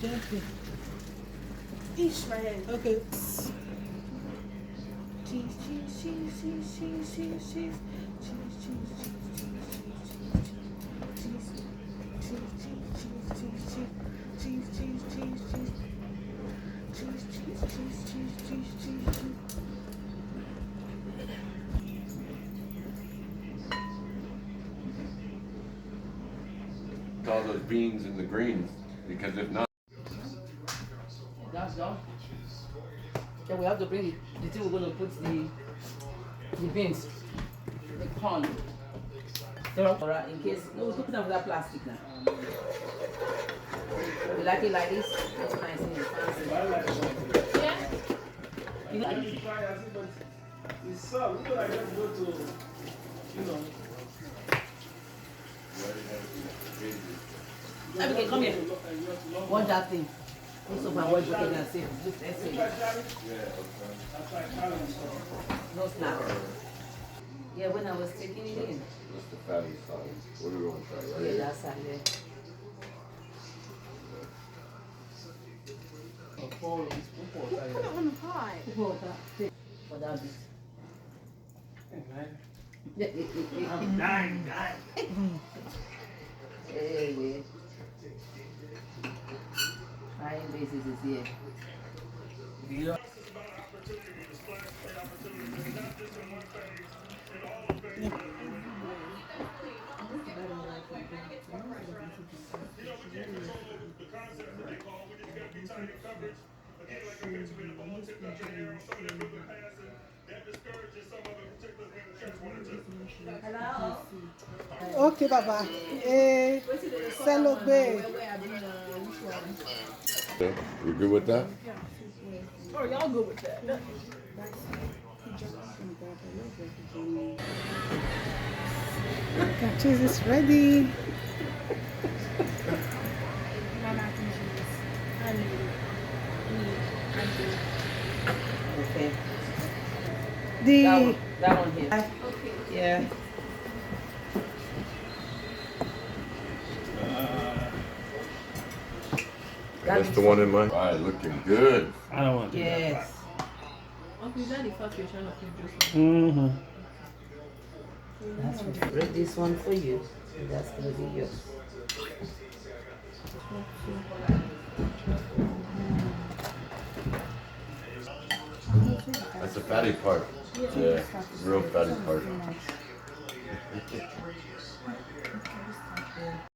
Gently. Eesh, my head. Okay. Cheese, cheese, cheese, cheese, cheese, cheese, cheese, cheese, cheese, all those beans and the greens, because if not. That's done. Yeah, we have to bring the thing we're going to put the beans, the corn. Alright, in case, no, we put it on that plastic now. You like it like this? That's nice and fancy. Yeah. You know, it's so, we could like just go to, you know. Okay, come here. Watch that thing. This is my watch what they're say. Just essay. No snap. Yeah, when I was taking it in. That's the fatty side. What are we going to try, right? Yeah, that side there. Put it on the pot. For that bit. I'm dying. Hey, wait. Frying basis is here. Yeah. Okay, Baba. Celebrate. Okay, you good with that? Oh, y'all good with that? Macandcheese is ready. Okay. The That one here. Okay. Yeah. That's the one in my. All right, looking good. I don't want to do that. Yes. Okay, is that the first you're trying to produce? mm-hmm. That's what. Read this one for you. That's gonna be yours. That's the fatty part. Yeah, real fatty part.